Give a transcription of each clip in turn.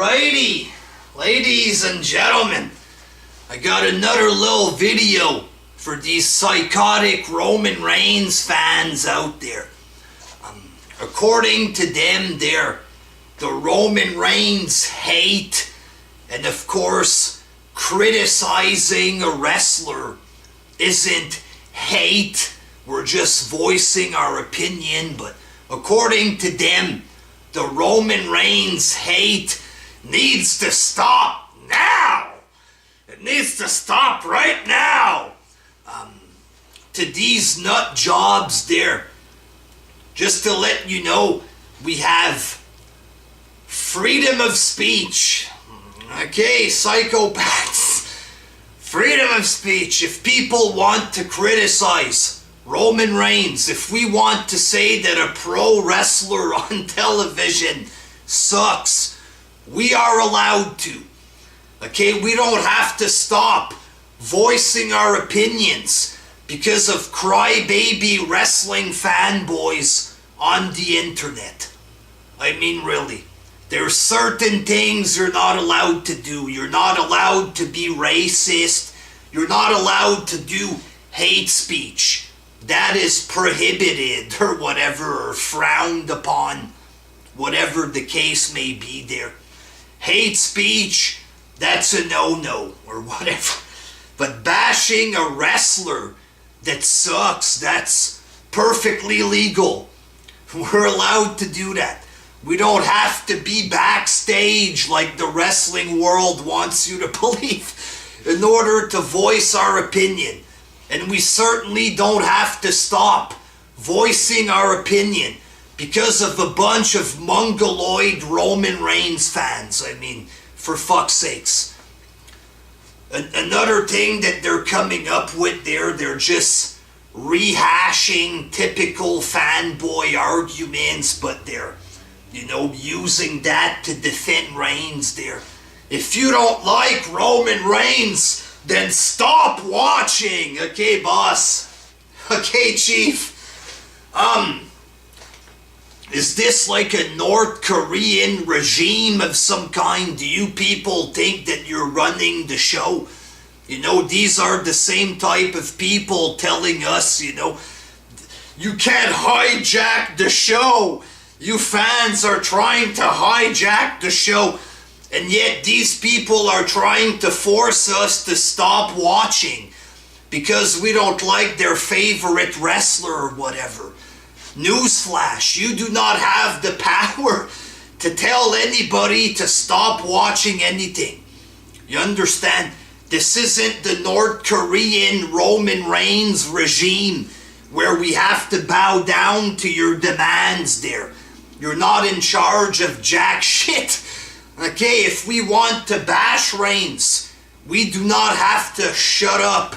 Alrighty, ladies and gentlemen, I got another little video for these psychotic Roman Reigns fans out there. According to them, the Roman Reigns hate and of course criticizing a wrestler isn't hate. We're just voicing our opinion, but according to them, the Roman Reigns hate needs to stop now. It needs to stop right now. To these nut jobs there, just to let you know, we have freedom of speech. Okay, psychopaths. Freedom of speech. If people want to criticize Roman Reigns, if we want to say that a pro wrestler on television sucks, we are allowed to. Okay, we don't have to stop voicing our opinions because of crybaby wrestling fanboys on the internet. I mean, really. There are certain things you're not allowed to do. You're not allowed to be racist. You're not allowed to do hate speech. That is prohibited or whatever, or frowned upon, whatever the case may be there. Hate speech, that's a no-no or whatever. But bashing a wrestler that sucks, that's perfectly legal. We're allowed to do that. We don't have to be backstage like the wrestling world wants you to believe in order to voice our opinion. And we certainly don't have to stop voicing our opinion because of a bunch of mongoloid Roman Reigns fans. I mean, for fuck's sakes. Another thing that they're coming up with there, they're just rehashing typical fanboy arguments, but they're, using that to defend Reigns there. If you don't like Roman Reigns, then stop watching. Okay, boss. Okay, chief. Is this like a North Korean regime of some kind? Do you people think that you're running the show? These are the same type of people telling us, you can't hijack the show. You fans are trying to hijack the show. And yet these people are trying to force us to stop watching because we don't like their favorite wrestler or whatever. Newsflash, you do not have the power to tell anybody to stop watching anything. You understand? This isn't the North Korean Roman Reigns regime where we have to bow down to your demands there. You're not in charge of jack shit. Okay, if we want to bash Reigns, we do not have to shut up.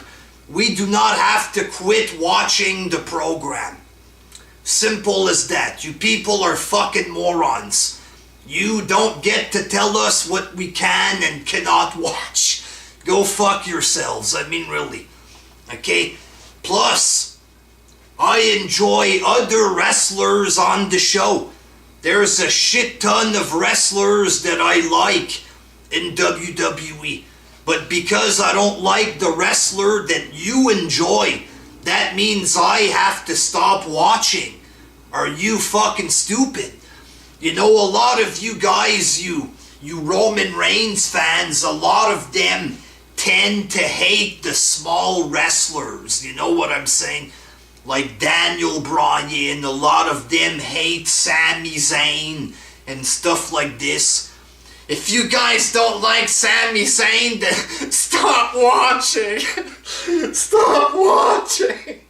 We do not have to quit watching the program. Simple as that. You people are fucking morons. You don't get to tell us what we can and cannot watch. Go fuck yourselves. I mean, really. Okay? Plus, I enjoy other wrestlers on the show. There's a shit ton of wrestlers that I like in WWE. But because I don't like the wrestler that you enjoy, that means I have to stop watching. Are you fucking stupid? A lot of you guys, you Roman Reigns fans, a lot of them tend to hate the small wrestlers. You know what I'm saying? Like Daniel Bryan, a lot of them hate Sami Zayn and stuff like this. If you guys don't like Sami Zayn, then stop watching. Stop watching.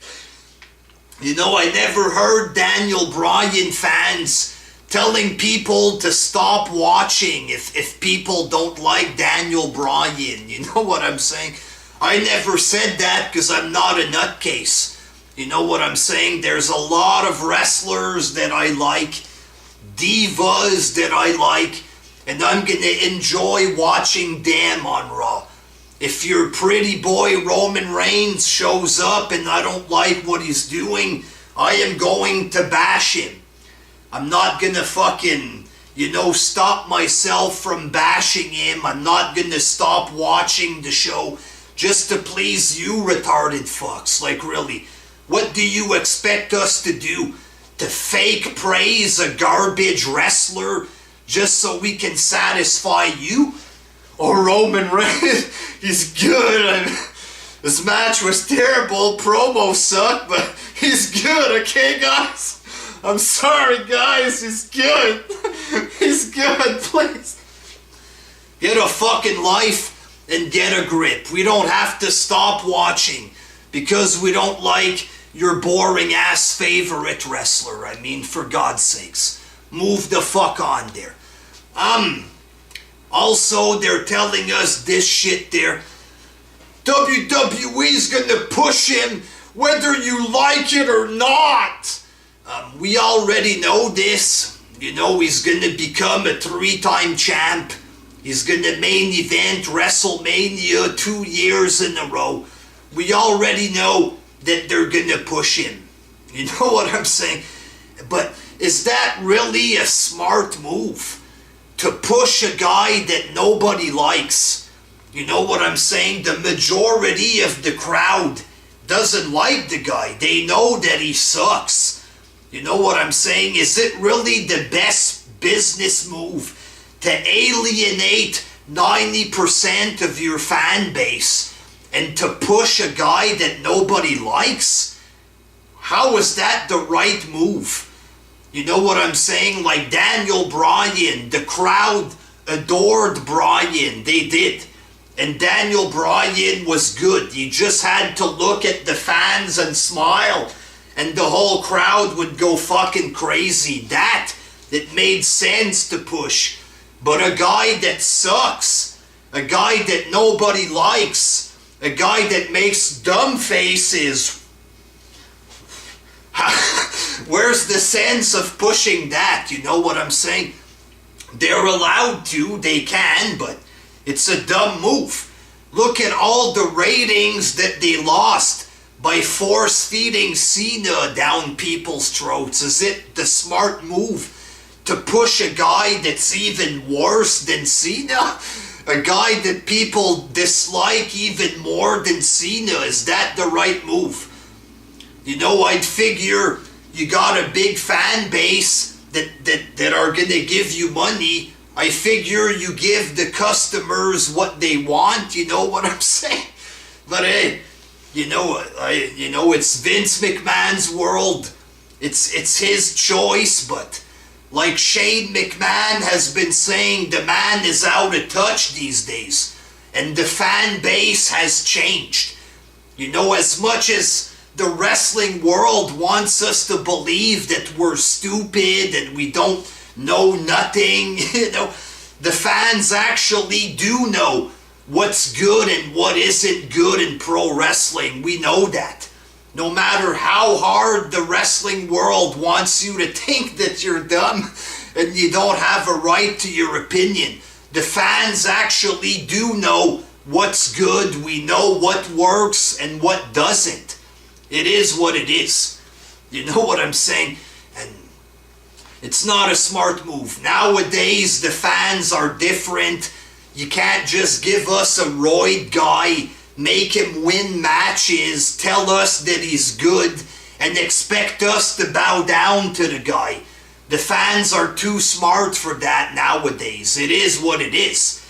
I never heard Daniel Bryan fans telling people to stop watching if people don't like Daniel Bryan. You know what I'm saying? I never said that because I'm not a nutcase. You know what I'm saying? There's a lot of wrestlers that I like, divas that I like, and I'm going to enjoy watching them on Raw. If your pretty boy Roman Reigns shows up and I don't like what he's doing, I am going to bash him. I'm not going to fucking stop myself from bashing him. I'm not gonna stop watching the show just to please you retarded fucks. Like, really, what do you expect us to do? To fake praise a garbage wrestler just so we can satisfy you? Or Roman Reigns, he's good. This match was terrible, promo sucked, but he's good, okay guys? I'm sorry guys, he's good. He's good, please. Get a fucking life and get a grip. We don't have to stop watching because we don't like your boring ass favorite wrestler. I mean, for God's sakes, move the fuck on there. Also, they're telling us this shit there. WWE's gonna push him whether you like it or not. We already know this. He's gonna become a 3-time champ. He's gonna main event WrestleMania 2 years in a row. We already know that they're gonna push him. You know what I'm saying? But is that really a smart move? To push a guy that nobody likes? You know what I'm saying? The majority of the crowd doesn't like the guy. They know that he sucks. You know what I'm saying? Is it really the best business move to alienate 90% of your fan base and to push a guy that nobody likes? How is that the right move? You know what I'm saying? Like Daniel Bryan, the crowd adored Bryan. They did. And Daniel Bryan was good. You just had to look at the fans and smile, and the whole crowd would go fucking crazy. It made sense to push. But a guy that sucks, a guy that nobody likes, a guy that makes dumb faces, where's the sense of pushing that? You know what I'm saying? They're allowed to, they can, but it's a dumb move. Look at all the ratings that they lost by force-feeding Cena down people's throats. Is it the smart move to push a guy that's even worse than Cena? A guy that people dislike even more than Cena? Is that the right move? I'd figure you got a big fan base that are gonna give you money. I figure you give the customers what they want, you know what I'm saying? But hey, it's Vince McMahon's world. It's his choice, but like Shane McMahon has been saying, the man is out of touch these days. And the fan base has changed. As much as the wrestling world wants us to believe that we're stupid and we don't know nothing, the fans actually do know what's good and what isn't good in pro wrestling. We know that. No matter how hard the wrestling world wants you to think that you're dumb and you don't have a right to your opinion, the fans actually do know what's good. We know what works and what doesn't. It is what it is. You know what I'm saying? And it's not a smart move. Nowadays, the fans are different. You can't just give us a roid guy, make him win matches, tell us that he's good, and expect us to bow down to the guy. The fans are too smart for that nowadays. It is what it is.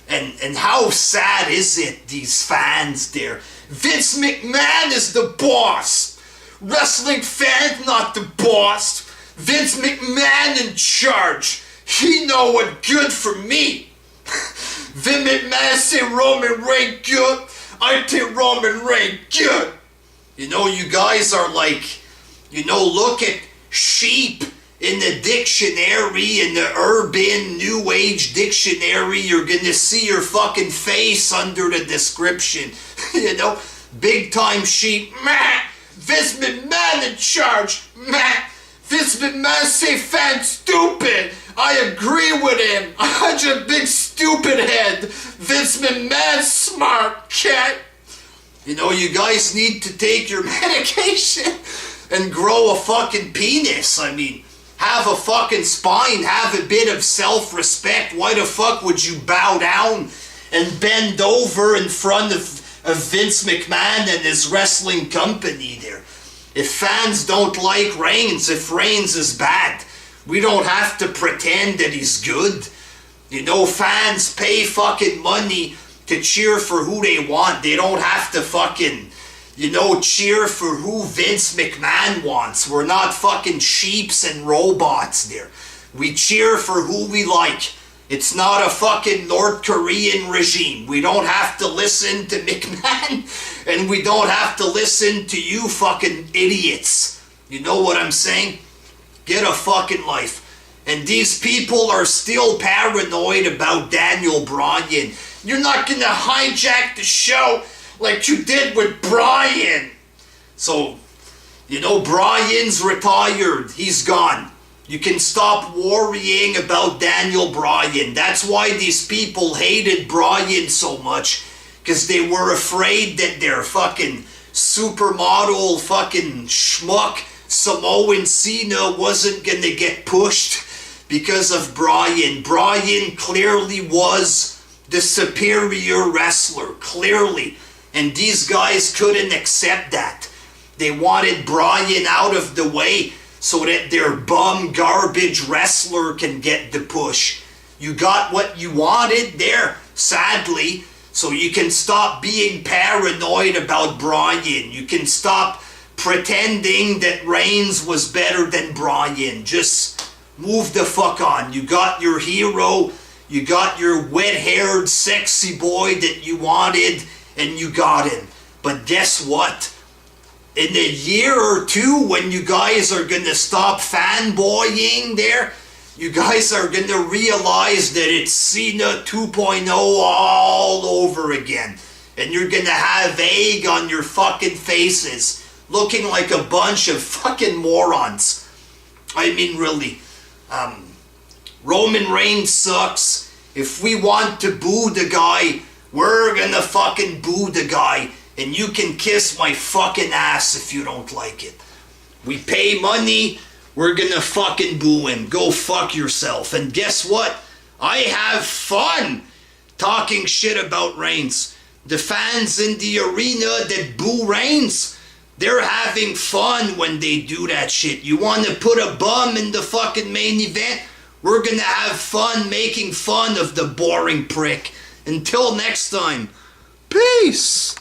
And how sad is it, these fans there? Vince McMahon is the boss. Wrestling fans not the boss. Vince McMahon in charge. He know what good for me. Vince McMahon say Roman Reigns good. I think Roman Reigns good. You guys are like, look at sheep in the dictionary, in the urban new age dictionary. You're gonna see your fucking face under the description. Big time sheep. Meh. Vince McMahon in charge. Meh. Vince McMahon say fans stupid. I agree with him. I'm a big stupid head. Vince McMahon smart cat. You guys need to take your medication and grow a fucking penis. I mean, Have a fucking spine, have a bit of self-respect. Why the fuck would you bow down and bend over in front of Vince McMahon and his wrestling company there? If fans don't like Reigns, if Reigns is bad, we don't have to pretend that he's good. You know, fans pay fucking money to cheer for who they want. They don't have to fucking, you know, cheer for who Vince McMahon wants. We're not fucking sheeps and robots there. We cheer for who we like. It's not a fucking North Korean regime. We don't have to listen to McMahon, and we don't have to listen to you fucking idiots. You know what I'm saying? Get a fucking life. And these people are still paranoid about Daniel Bryan. You're not gonna hijack the show like you did with Bryan. So, you know, Bryan's retired. He's gone. You can stop worrying about Daniel Bryan. That's why these people hated Bryan so much. Because they were afraid that their fucking supermodel fucking schmuck Samoan Cena wasn't gonna get pushed because of Bryan. Bryan clearly was the superior wrestler. Clearly. And these guys couldn't accept that. They wanted Bryan out of the way so that their bum garbage wrestler can get the push. You got what you wanted there, sadly, so you can stop being paranoid about Bryan. You can stop pretending that Reigns was better than Bryan. Just move the fuck on. You got your hero, you got your wet-haired sexy boy that you wanted, and you got him. But guess what? In a year or two, when you guys are gonna stop fanboying there, you guys are gonna realize that it's Cena 2.0 all over again. And you're gonna have egg on your fucking faces, looking like a bunch of fucking morons. I mean, really. Roman Reigns sucks. If we want to boo the guy, we're gonna fucking boo the guy. And you can kiss my fucking ass if you don't like it. We pay money, we're gonna fucking boo him. Go fuck yourself. And guess what? I have fun talking shit about Reigns. The fans in the arena that boo Reigns, they're having fun when they do that shit. You wanna put a bum in the fucking main event? We're gonna have fun making fun of the boring prick. Until next time, peace!